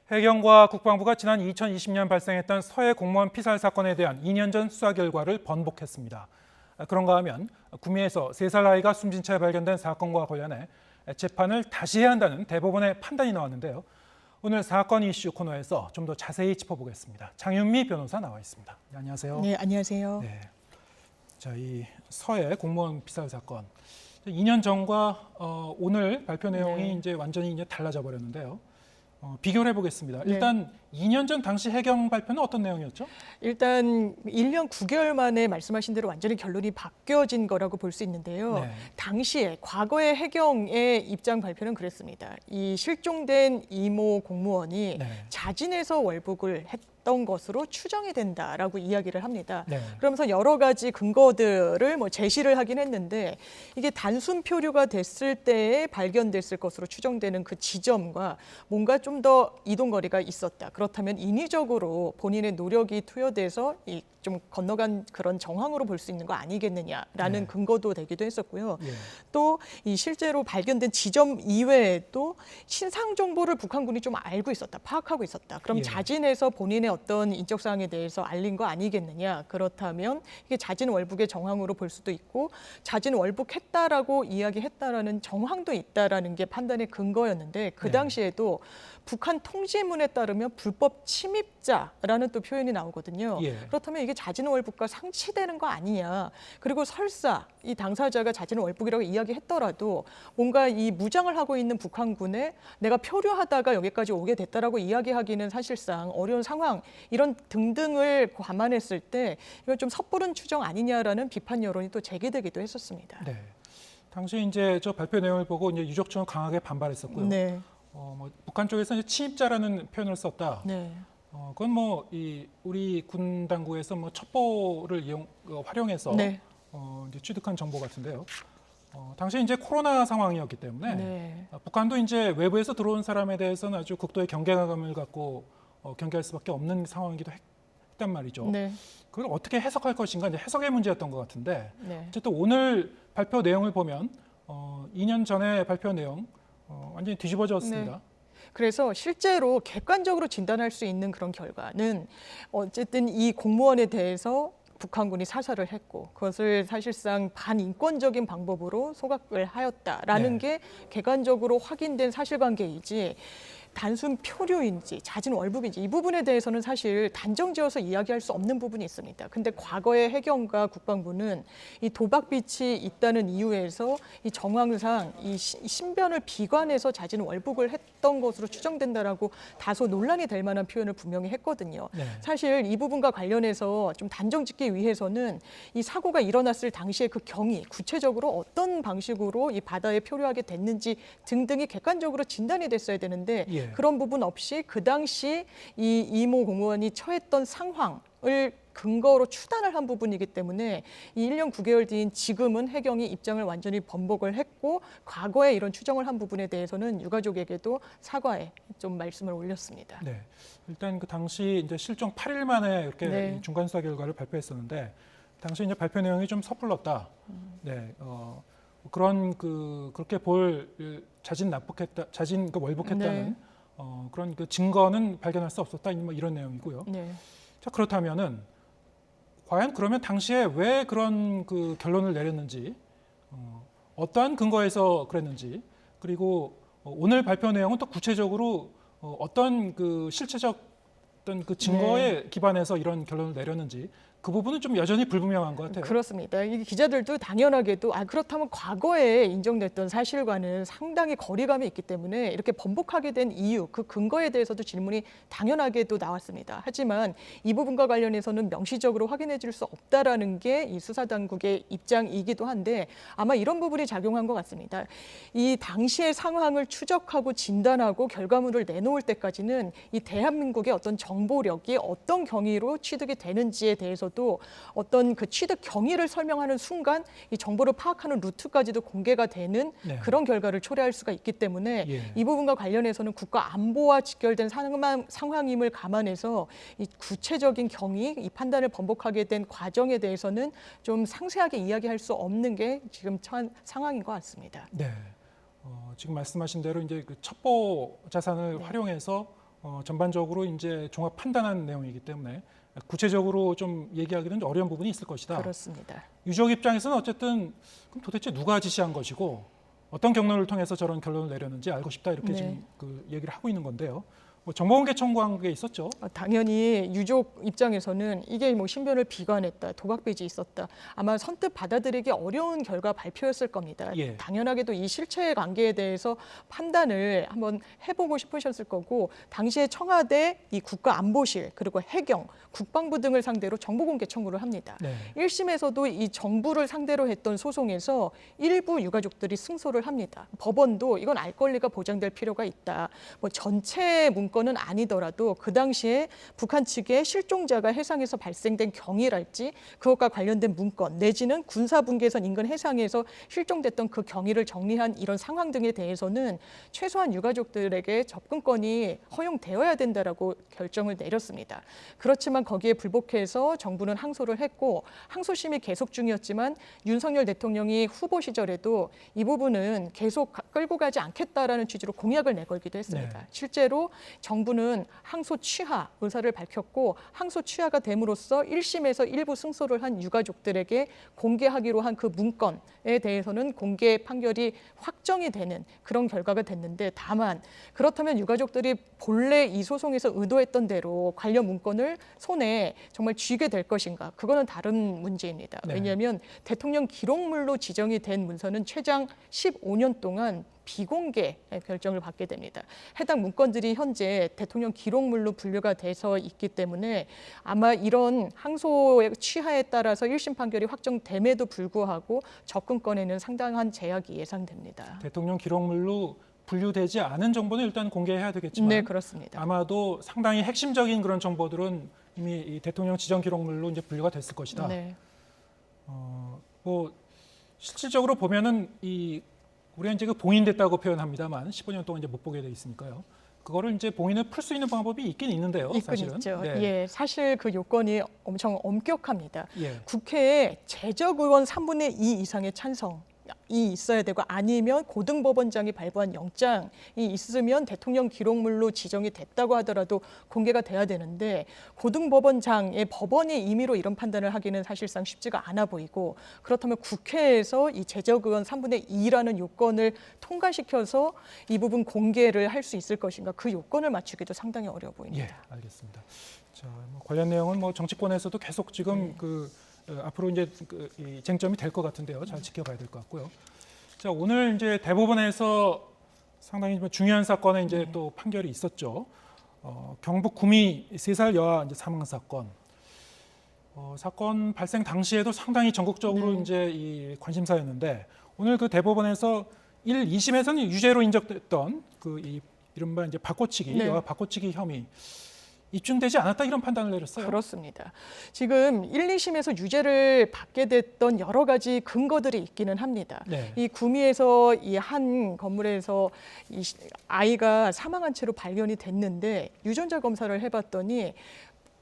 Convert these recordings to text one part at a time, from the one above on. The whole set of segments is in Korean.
해경과 국방부가 지난 2020년 발생했던 서해 공무원 피살 사건에 대한 2년 전 수사 결과를 번복했습니다. 그런가 하면 구미에서 3살 아이가 숨진 채 발견된 사건과 관련해 재판을 다시 해야 한다는 대법원의 판단이 나왔는데요. 오늘 사건 이슈 코너에서 좀 더 자세히 짚어보겠습니다. 장윤미 변호사 나와 있습니다. 네, 안녕하세요. 네, 안녕하세요. 네. 자, 이 서해 공무원 피살 사건 2년 전과 오늘 발표 내용이 이제 완전히 달라져 버렸는데요. 비교를 해보겠습니다. 일단 2년 전 당시 해경 발표는 어떤 내용이었죠? 일단 1년 9개월 만에 말씀하신 대로 완전히 결론이 바뀌어진 거라고 볼 수 있는데요. 네. 당시에 과거의 해경의 입장 발표는 그랬습니다. 이 실종된 이모 공무원이 자진해서 월북을 했던 것으로 추정이 된다라고 이야기를 합니다. 그러면서 여러 가지 근거들을 제시를 하긴 했는데 이게 단순 표류가 됐을 때에 발견됐을 것으로 추정되는 그 지점과 뭔가 좀 더 이동거리가 있었다. 그렇다면 인위적으로 본인의 노력이 투여돼서 좀 건너간 그런 정황으로 볼 수 있는 거 아니겠느냐라는 근거도 되기도 했었고요. 또 이 실제로 발견된 지점 이외에도 신상 정보를 북한군이 좀 알고 있었다, 파악하고 있었다. 그럼 자진해서 본인의 어떤 인적 사항에 대해서 알린 거 아니겠느냐? 그렇다면 이게 자진 월북의 정황으로 볼 수도 있고 자진 월북했다라고 이야기했다라는 정황도 있다라는 게 판단의 근거였는데 그 당시에도 북한 통지문에 따르면 불법 침입자라는 또 표현이 나오거든요. 그렇다면 이게 자진 월북과 상치되는 거 아니냐. 그리고 설사 이 당사자가 자진 월북이라고 이야기했더라도 뭔가 이 무장을 하고 있는 북한군에 내가 표류하다가 여기까지 오게 됐다라고 이야기하기는 사실상 어려운 상황 이런 등등을 감안했을 때 이건 좀 섣부른 추정 아니냐라는 비판 여론이 또 제기되기도 했었습니다. 네. 당시 이제 저 발표 내용을 보고 이제 유족 측은 강하게 반발했었고요. 북한 쪽에서 이제 침입자라는 표현을 썼다. 그건 이 우리 군 당국에서 첩보를 활용해서 이제 취득한 정보 같은데요. 당시 이제 코로나 상황이었기 때문에 북한도 이제 외부에서 들어온 사람에 대해서는 아주 극도의 경계감을 갖고 경계할 수밖에 없는 상황이기도 했단 말이죠. 그걸 어떻게 해석할 것인가 이제 해석의 문제였던 것 같은데 어쨌든 오늘 발표 내용을 보면 2년 전에 발표 내용 완전히 뒤집어졌습니다. 그래서 실제로 객관적으로 진단할 수 있는 그런 결과는 어쨌든 이 공무원에 대해서 북한군이 사살을 했고 그것을 사실상 반인권적인 방법으로 소각을 하였다라는 게 객관적으로 확인된 사실관계이지 단순 표류인지 자진 월북인지 이 부분에 대해서는 사실 단정지어서 이야기할 수 없는 부분이 있습니다. 근데 과거의 해경과 국방부는 이 도박빛이 있다는 이유에서 이 정황상 이 신변을 비관해서 자진 월북을 했던 것으로 추정된다라고 다소 논란이 될 만한 표현을 분명히 했거든요. 사실 이 부분과 관련해서 좀 단정짓기 위해서는 이 사고가 일어났을 당시의 그 경위, 구체적으로 어떤 방식으로 이 바다에 표류하게 됐는지 등등이 객관적으로 진단이 됐어야 되는데 그런 부분 없이 그 당시 이 이모 공무원이 처했던 상황을 근거로 추단을 한 부분이기 때문에 이 1년 9개월 뒤인 지금은 해경이 입장을 완전히 번복을 했고 과거에 이런 추정을 한 부분에 대해서는 유가족에게도 사과에 좀 말씀을 올렸습니다. 일단 그 당시 이제 실종 8일 만에 이렇게 중간 수사 결과를 발표했었는데 당시 이제 발표 내용이 좀 섣불렀다. 그런 그렇게 볼 자진 월북했다는 그런 그 증거는 발견할 수 없었다 이런 내용이고요. 자, 그렇다면은 과연 그러면 당시에 왜 그런 그 결론을 내렸는지 어떠한 근거에서 그랬는지 그리고 오늘 발표 내용은 또 구체적으로 어떤 그 실체적 어떤 그 증거에 기반해서 이런 결론을 내렸는지 그 부분은 좀 여전히 불분명한 것 같아요. 그렇습니다. 이 기자들도 당연하게도 그렇다면 과거에 인정됐던 사실과는 상당히 거리감이 있기 때문에 이렇게 번복하게 된 이유, 그 근거에 대해서도 질문이 당연하게도 나왔습니다. 하지만 이 부분과 관련해서는 명시적으로 확인해 줄 수 없다라는 게 이 수사당국의 입장이기도 한데 아마 이런 부분이 작용한 것 같습니다. 이 당시의 상황을 추적하고 진단하고 결과물을 내놓을 때까지는 이 대한민국의 어떤 정보력이 어떤 경위로 취득이 되는지에 대해서도 어떤 그 취득 경위를 설명하는 순간 이 정보를 파악하는 루트까지도 공개가 되는 그런 결과를 초래할 수가 있기 때문에 이 부분과 관련해서는 국가 안보와 직결된 상황임을 감안해서 이 구체적인 경위, 이 판단을 번복하게 된 과정에 대해서는 좀 상세하게 이야기할 수 없는 게 지금 처한 상황인 것 같습니다. 지금 말씀하신 대로 이제 그 첩보 자산을 활용해서 전반적으로 이제 종합 판단한 내용이기 때문에 구체적으로 좀 얘기하기는 어려운 부분이 있을 것이다. 그렇습니다. 유족 입장에서는 어쨌든 그럼 도대체 누가 지시한 것이고 어떤 경로를 통해서 저런 결론을 내렸는지 알고 싶다 이렇게 지금 그 얘기를 하고 있는 건데요. 뭐 정보공개 청구한 게 있었죠. 당연히 유족 입장에서는 이게 뭐 신변을 비관했다, 도각배지 있었다. 아마 선뜻 받아들이기 어려운 결과 발표였을 겁니다. 예. 당연하게도 이 실체 관계에 대해서 판단을 한번 해보고 싶으셨을 거고 당시에 청와대, 이 국가안보실 그리고 해경, 국방부 등을 상대로 정보공개 청구를 합니다. 네. 1심에서도 이 정부를 상대로 했던 소송에서 일부 유가족들이 승소를 합니다. 법원도 이건 알 권리가 보장될 필요가 있다. 뭐 전체 문건은 아니더라도 그 당시에 북한 측의 실종자가 해상에서 발생된 경위랄지 그것과 관련된 문건 내지는 군사분계선 인근 해상에서 실종됐던 그 경위를 정리한 이런 상황 등에 대해서는 최소한 유가족들에게 접근권이 허용되어야 된다라고 결정을 내렸습니다. 그렇지만 거기에 불복해서 정부는 항소를 했고 항소심이 계속 중이었지만 윤석열 대통령이 후보 시절에도 이 부분은 계속 끌고 가지 않겠다라는 취지로 공약을 내걸기도 했습니다. 네. 실제로 정부는 항소 취하 의사를 밝혔고 항소 취하가 됨으로써 1심에서 일부 승소를 한 유가족들에게 공개하기로 한 그 문건에 대해서는 공개 판결이 확정이 되는 그런 결과가 됐는데 다만 그렇다면 유가족들이 본래 이 소송에서 의도했던 대로 관련 문건을 손에 정말 쥐게 될 것인가? 그거는 다른 문제입니다. 네. 왜냐하면 대통령 기록물로 지정이 된 문서는 최장 15년 동안 비공개 결정을 받게 됩니다. 해당 문건들이 현재 대통령 기록물로 분류가 돼서 있기 때문에 아마 이런 항소의 취하에 따라서 1심 판결이 확정됨에도 불구하고 접근권에는 상당한 제약이 예상됩니다. 대통령 기록물로 분류되지 않은 정보는 일단 공개해야 되겠지만 네, 그렇습니다. 아마도 상당히 핵심적인 그런 정보들은 이미 이 대통령 지정 기록물로 이제 분류가 됐을 것이다. 네. 뭐 실질적으로 보면은 우리가 이제 그 봉인됐다고 표현합니다만 15년 동안 이제 못 보게 돼 있으니까요. 그거를 이제 봉인을 풀 수 있는 방법이 있긴 있는데요. 사실은. 있죠. 네. 예, 사실 그 요건이 엄청 엄격합니다. 예. 국회에 재적 의원 3분의 2 이상의 찬성이 있어야 되고 아니면 고등법원장이 발부한 영장이 있으면 대통령 기록물로 지정이 됐다고 하더라도 공개가 돼야 되는데 고등법원장의 법원이 임의로 이런 판단을 하기는 사실상 쉽지가 않아 보이고 그렇다면 국회에서 이 재적 의원 3분의 2라는 요건을 통과시켜서 이 부분 공개를 할 수 있을 것인가 그 요건을 맞추기도 상당히 어려워 보입니다. 예, 알겠습니다. 자, 관련 내용은 뭐 정치권에서도 계속 지금 앞으로 이제 이 쟁점이 될 것 같은데요. 잘 지켜봐야 될 것 같고요. 자, 오늘 이제 대법원에서 상당히 중요한 사건에 이제 또 판결이 있었죠. 경북 구미 3살 여아 이제 사망 사건. 사건 발생 당시에도 상당히 전국적으로 이제 이 관심사였는데 오늘 그 대법원에서 1, 2심에서는 유죄로 인정됐던 그 이른바 이제 바꿔치기, 여아 바꿔치기 혐의. 입증되지 않았다 이런 판단을 내렸어요. 그렇습니다. 지금 1, 2심에서 유죄를 받게 됐던 여러 가지 근거들이 있기는 합니다. 네. 이 구미에서 이 한 건물에서 이 아이가 사망한 채로 발견이 됐는데 유전자 검사를 해봤더니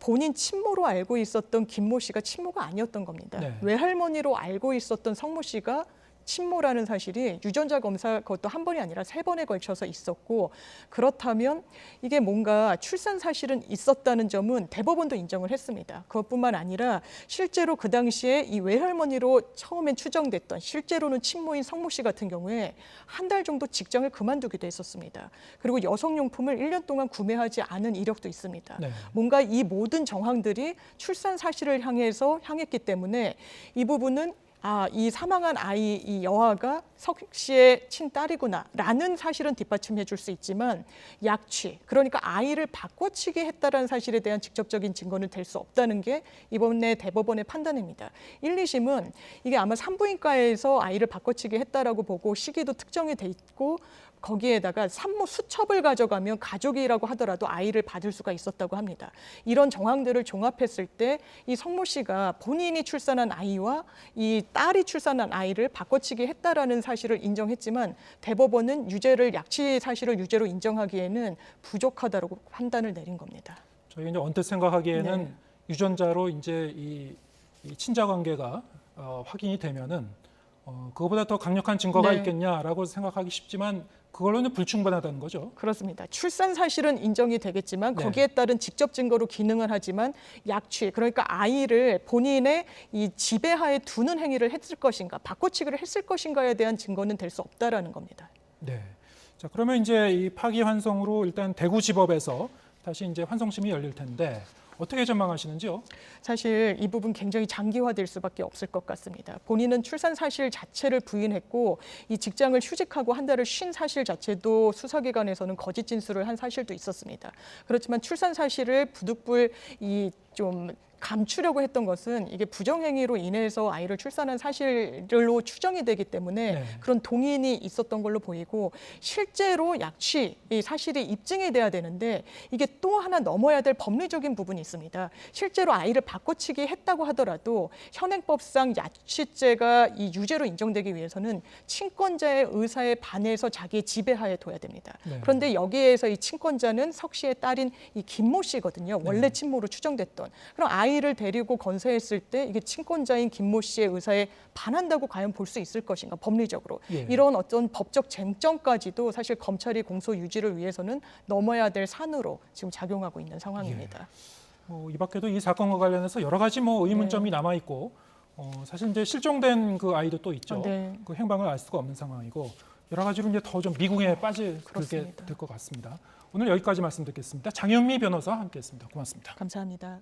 본인 친모로 알고 있었던 김모 씨가 친모가 아니었던 겁니다. 네. 외할머니로 알고 있었던 성모 씨가 친모라는 사실이 유전자 검사 그것도 한 번이 아니라 3번에 걸쳐서 있었고 그렇다면 이게 뭔가 출산 사실은 있었다는 점은 대법원도 인정을 했습니다. 그것뿐만 아니라 실제로 그 당시에 이 외할머니로 처음엔 추정됐던 실제로는 친모인 성모 씨 같은 경우에 한 달 정도 직장을 그만두기도 했었습니다. 그리고 여성용품을 1년 동안 구매하지 않은 이력도 있습니다. 네. 뭔가 이 모든 정황들이 출산 사실을 향했기 때문에 이 부분은 이 사망한 아이, 이 여아가 석 씨의 친딸이구나라는 사실은 뒷받침해 줄 수 있지만 약취, 그러니까 아이를 바꿔치기 했다라는 사실에 대한 직접적인 증거는 될 수 없다는 게 이번에 대법원의 판단입니다. 1, 2심은 이게 아마 산부인과에서 아이를 바꿔치기 했다라고 보고 시기도 특정이 돼 있고 거기에다가 산모 수첩을 가져가면 가족이라고 하더라도 아이를 받을 수가 있었다고 합니다. 이런 정황들을 종합했을 때 이 성모 씨가 본인이 출산한 아이와 이 딸이 출산한 아이를 바꿔치기 했다라는 사실을 인정했지만 대법원은 약취 사실을 유죄로 인정하기에는 부족하다고 판단을 내린 겁니다. 저희 이제 언뜻 생각하기에는 유전자로 이제 이 친자 관계가 확인이 되면은 그거보다 더 강력한 증거가 있겠냐라고 생각하기 쉽지만 그걸로는 불충분하다는 거죠. 그렇습니다. 출산 사실은 인정이 되겠지만 거기에 따른 직접 증거로 기능을 하지만 약취, 그러니까 아이를 본인의 이 지배하에 두는 행위를 했을 것인가, 바꿔치기를 했을 것인가에 대한 증거는 될 수 없다라는 겁니다. 네. 자, 그러면 이제 이 파기환송으로 일단 대구지법에서 다시 이제 환송심이 열릴 텐데 어떻게 전망하시는지요? 사실 이 부분 굉장히 장기화될 수밖에 없을 것 같습니다. 본인은 출산 사실 자체를 부인했고 이 직장을 휴직하고 한 달을 쉰 사실 자체도 수사기관에서는 거짓 진술을 한 사실도 있었습니다. 그렇지만 출산 사실을 부득불 좀 감추려고 했던 것은 이게 부정행위로 인해서 아이를 출산한 사실로 추정이 되기 때문에 그런 동인이 있었던 걸로 보이고 실제로 약취 이 사실이 입증이 돼야 되는데 이게 또 하나 넘어야 될 법리적인 부분이 있습니다. 실제로 아이를 바꿔치기 했다고 하더라도 현행법상 약취죄가 이 유죄로 인정되기 위해서는 친권자의 의사에 반해서 자기의 지배하에 둬야 됩니다. 그런데 여기에서 이 친권자는 석 씨의 딸인 이 김모 씨거든요. 원래 친모로 추정됐던. 그럼 아이를 데리고 건사했을 때 이게 친권자인 김모 씨의 의사에 반한다고 과연 볼 수 있을 것인가 법리적으로. 이런 어떤 법적 쟁점까지도 사실 검찰이 공소 유지를 위해서는 넘어야 될 산으로 지금 작용하고 있는 상황입니다. 이 밖에도 이 사건과 관련해서 여러 가지 의문점이 남아 있고 사실 이제 실종된 그 아이도 또 있죠. 그 행방을 알 수가 없는 상황이고 여러 가지로 이제 더 좀 미궁에 빠지게 될 것 같습니다. 오늘 여기까지 말씀 듣겠습니다. 장현미 변호사와 함께했습니다. 고맙습니다. 감사합니다.